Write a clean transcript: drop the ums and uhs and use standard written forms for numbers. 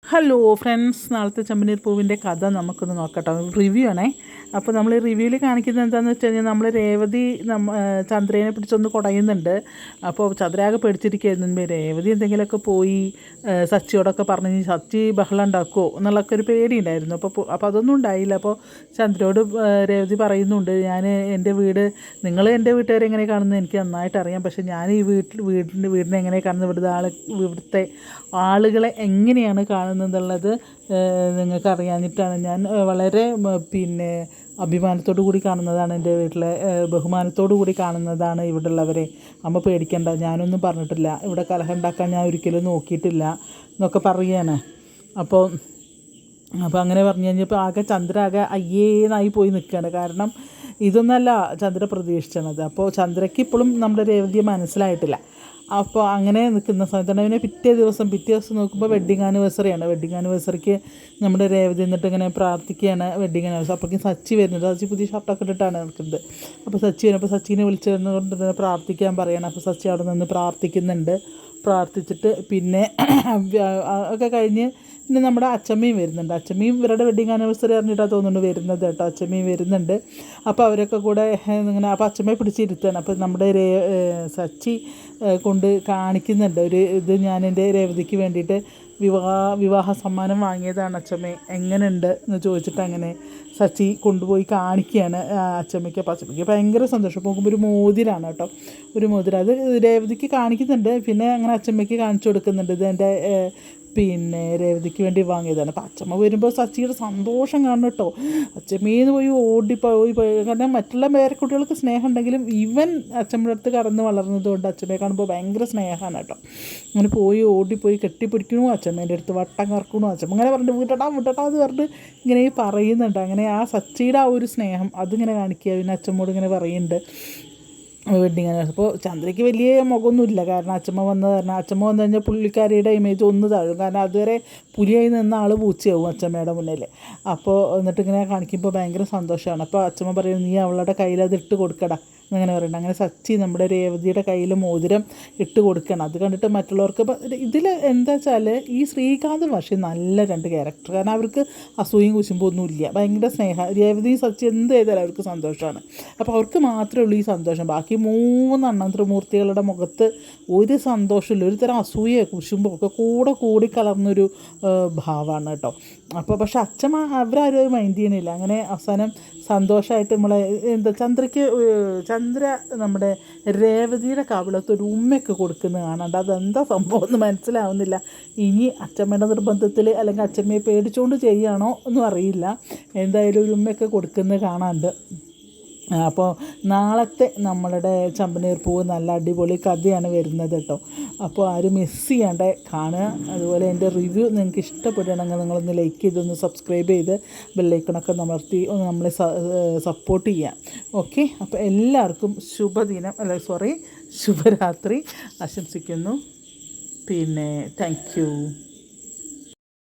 Hello friends, നാളത്തെ ചെമ്പനീർ പൂവിൻ്റെ കഥ നമുക്കൊന്ന് നോക്കട്ടോ. റിവ്യൂ ആണേ. അപ്പോൾ നമ്മൾ റിവ്യൂവിൽ കാണിക്കുന്നത് എന്താണെന്ന് വെച്ച് കഴിഞ്ഞാൽ നമ്മൾ രേവതി ചന്ദ്രേനെ പിടിച്ചൊന്ന് കുടയുന്നുണ്ട്. അപ്പോൾ ചന്ദ്രയാകെ പേടിച്ചിരിക്കുകയായിരുന്നു. രേവതി എന്തെങ്കിലുമൊക്കെ പോയി സച്ചിയോടൊക്കെ പറഞ്ഞ് സച്ചി ബഹളം ഉണ്ടാക്കുമോ എന്നുള്ളൊക്കെ ഒരു പേടി ഉണ്ടായിരുന്നു. അപ്പോൾ അതൊന്നും ഉണ്ടായില്ല. അപ്പോൾ ചന്ദ്രയോട് രേവതി പറയുന്നുണ്ട്, ഞാൻ എൻ്റെ വീട്, നിങ്ങൾ എൻ്റെ വീട്ടുകാരെ എങ്ങനെ കാണുന്നത് എനിക്ക് നന്നായിട്ട് അറിയാം, പക്ഷേ ഞാൻ ഈ വീടിനെ എങ്ങനെ കാണുന്നത്, ഇവിടുത്തെ ആളുകളെ എങ്ങനെയാണ് കാണുന്നതെന്നുള്ളത് നിങ്ങൾക്ക് അറിയാഞ്ഞിട്ടാണ്. ഞാൻ വളരെ അഭിമാനത്തോടു കൂടി കാണുന്നതാണ് എൻ്റെ വീട്ടിലെ, ബഹുമാനത്തോടു കൂടി കാണുന്നതാണ് ഇവിടെ ഉള്ളവരെ. അമ്മ പേടിക്കണ്ട, ഞാനൊന്നും പറഞ്ഞിട്ടില്ല, ഇവിടെ കലഹം ഉണ്ടാക്കാൻ ഞാൻ ഒരിക്കലും നോക്കിയിട്ടില്ല എന്നൊക്കെ പറയുകയാണ്. അപ്പോൾ അങ്ങനെ പറഞ്ഞു കഴിഞ്ഞപ്പോൾ ചന്ദ്ര അയ്യേന്നായി പോയി നിൽക്കുകയാണ്. കാരണം ഇതൊന്നല്ല ചന്ദ്ര പ്രതീക്ഷിച്ചത്. അപ്പോൾ ചന്ദ്രയ്ക്ക് ഇപ്പോഴും നമ്മുടെ രേവതിയെ മനസ്സിലായിട്ടില്ല. അപ്പോൾ അങ്ങനെ നിൽക്കുന്ന സമയത്ത് തന്നെ പിറ്റേ ദിവസം നോക്കുമ്പോൾ വെഡ്ഡിങ് ആനിവേഴ്സറിയാണ്. വെഡ്ഡിങ് ആനിവേഴ്സറിക്ക് നമ്മുടെ രേവതി എന്നിട്ട് ഇങ്ങനെ പ്രാർത്ഥിക്കുകയാണ്. വെഡ്ഡിങ് ആനിവേഴ്സറി അപ്പോഴേക്കും സച്ചി വരുന്നുണ്ട്. സച്ചി പുതിയ ഷർട്ടൊക്കെ ഇട്ടിട്ടാണ് നിൽക്കുന്നത്. അപ്പോൾ സച്ചി വരുമ്പോൾ സച്ചിനെ വിളിച്ചു കൊണ്ട് പ്രാർത്ഥിക്കാൻ പറയുകയാണ്. അപ്പോൾ സച്ചി അവിടെ നിന്ന് പ്രാർത്ഥിക്കുന്നുണ്ട്. പ്രാർത്ഥിച്ചിട്ട് പിന്നെ ഒക്കെ കഴിഞ്ഞ് പിന്നെ നമ്മുടെ അച്ചമ്മയും വരുന്നുണ്ട്. അച്ചമ്മയും ഇവരുടെ വെഡ്ഡിങ് ആനിവേഴ്സറി അറിഞ്ഞിട്ടാണ് തോന്നുന്നുണ്ട് വരുന്നത് കേട്ടോ. അച്ചമ്മയും വരുന്നുണ്ട്. അപ്പോൾ അവരൊക്കെ കൂടെ ഇങ്ങനെ, അപ്പോൾ അച്ചമ്മയെ പിടിച്ചിരുത്തുകയാണ്. അപ്പോൾ നമ്മുടെ സച്ചി കൊണ്ട് കാണിക്കുന്നുണ്ട് ഒരു ഇത്, ഞാൻ എൻ്റെ രേവതിക്ക് വേണ്ടിയിട്ട് വിവാഹ സമ്മാനം വാങ്ങിയതാണ് അച്ചമ്മ, എങ്ങനെയുണ്ട് എന്ന് ചോദിച്ചിട്ട് അങ്ങനെ സച്ചി കൊണ്ടുപോയി കാണിക്കുകയാണ് അച്ചമ്മയ്ക്ക്. അപ്പോൾ അച്ചമ്മയ്ക്ക് ഭയങ്കര സന്തോഷം. പോകുമ്പോൾ ഒരു മോതിരാണ് കേട്ടോ, ഒരു മോതിരം. അത് രേവതിക്ക് കാണിക്കുന്നുണ്ട്. പിന്നെ അങ്ങനെ അച്ചമ്മയ്ക്ക് കാണിച്ചു കൊടുക്കുന്നുണ്ട്, ഇത് എൻ്റെ രേവതിക്ക് വേണ്ടി വാങ്ങിയതാണ്. അപ്പോൾ അച്ചമ്മ വരുമ്പോൾ സച്ചിയുടെ സന്തോഷം കാണണം കേട്ടോ. അച്ചമ്മേന്ന് പോയി ഓടിപ്പോയി. കാരണം മറ്റുള്ള പേരക്കുട്ടികൾക്ക് സ്നേഹം ഉണ്ടെങ്കിലും ഇവൻ അച്ചമ്മയുടെ അടുത്ത് കടന്ന് വളർന്നത് കൊണ്ട് അച്ചമ്മയെ കാണുമ്പോൾ ഭയങ്കര സ്നേഹമാണ് കേട്ടോ. അങ്ങനെ ഓടിപ്പോയി കെട്ടിപ്പിടിക്കണു, അച്ചമ്മേൻ്റെ അടുത്ത് വട്ടം കറക്കണു. അച്ചമ്മ അങ്ങനെ പറഞ്ഞിട്ട് വിട്ടട്ടാ എന്ന് പറഞ്ഞിട്ട് ഇങ്ങനെ പറയുന്നുണ്ട്. അങ്ങനെ ആ സച്ചിയുടെ ആ ഒരു സ്നേഹം അതിങ്ങനെ കാണിക്കുക. പിന്നെ അച്ചമ്മോട് ഇങ്ങനെ പറയുന്നുണ്ട് വെഡ്ഡിങ് ആനിവേഴ്സറി. അപ്പോൾ ചന്ദ്രയ്ക്ക് വലിയ മുഖമൊന്നുമില്ല, കാരണം അച്ചമ്മ വന്നത് കാരണം. അച്ചമ്മ വന്നു കഴിഞ്ഞാൽ പുള്ളിക്കാരിയുടെ ഇമേജ് ഒന്ന് താഴും, കാരണം അതുവരെ പുലിയായി നിന്ന ആൾ പൂച്ചയാവും അച്ചമ്മയുടെ മുന്നിൽ. അപ്പോൾ എന്നിട്ടിങ്ങനെ കാണിക്കുമ്പോൾ ഭയങ്കര സന്തോഷമാണ്. അപ്പോൾ അച്ചമ്മ പറയും, നീ അവളുടെ കയ്യിൽ അത് ഇട്ട് കൊടുക്കടാ അങ്ങനെ പറയുന്നത്. അങ്ങനെ സച്ചി നമ്മുടെ രേവതിയുടെ കയ്യിൽ മോതിരം ഇട്ട് കൊടുക്കണം. അത് കണ്ടിട്ട് മറ്റുള്ളവർക്ക് ഇതിൽ എന്താ വെച്ചാൽ ഈ ശ്രീകാന്ത് പക്ഷേ നല്ല രണ്ട് ക്യാരക്ടർ, കാരണം അവർക്ക് അസൂയും കുശുമ്പോ ഒന്നുമില്ല, ഭയങ്കര സ്നേഹം. രേവതിയും സച്ചി എന്ത് ചെയ്താലും അവർക്ക് സന്തോഷമാണ്. അപ്പോൾ അവർക്ക് മാത്രമേ ഉള്ളൂ ഈ സന്തോഷം. ബാക്കി മൂന്നെണ്ണം ത്രിമൂർത്തികളുടെ മുഖത്ത് ഒരു സന്തോഷമില്ല, ഒരു തരം അസൂയ കുശുമ്പോ ഒക്കെ കൂടി കലർന്നൊരു ഭാവമാണ് കേട്ടോ. അപ്പോൾ പക്ഷെ അച്ഛമ്മ അവരാരും മൈൻഡ് ചെയ്യണില്ല. അങ്ങനെ അവസാനം സന്തോഷമായിട്ട് നമ്മളെ ചന്ദ്ര നമ്മുടെ രേവതിയുടെ കവിളത്ത് ഒരു ഉമ്മയൊക്കെ കൊടുക്കുന്നത് കാണാണ്ട്. അതെന്താ സംഭവം എന്ന് മനസ്സിലാവുന്നില്ല. ഇനി അച്ചമ്മയുടെ നിർബന്ധത്തിൽ അല്ലെങ്കിൽ അച്ചമ്മയെ പേടിച്ചുകൊണ്ട് ചെയ്യുകയാണോ ഒന്നും അറിയില്ല. എന്തായാലും ഒരു ഉമ്മയൊക്കെ കൊടുക്കുന്നത് കാണാണ്ട്. അപ്പോൾ നാളത്തെ നമ്മളുടെ ചെമ്പനീർ പൂവ് നല്ല അടിപൊളി കഥയാണ് വരുന്നത് കേട്ടോ. അപ്പോൾ ആരും മിസ് ചെയ്യാണ്ട് കാണുക. അതുപോലെ എൻ്റെ റിവ്യൂ നിങ്ങൾക്ക് ഇഷ്ടപ്പെടുകയാണെങ്കിൽ നിങ്ങളൊന്ന് ലൈക്ക് ചെയ്തൊന്ന് സബ്സ്ക്രൈബ് ചെയ്ത് ബെല്ലൈക്കണൊക്കെ അമർത്തി ഒന്ന് നമ്മളെ സപ്പോർട്ട് ചെയ്യാം. ഓക്കെ, അപ്പോൾ എല്ലാവർക്കും ശുഭരാത്രി ആശംസിക്കുന്നു. Thank you.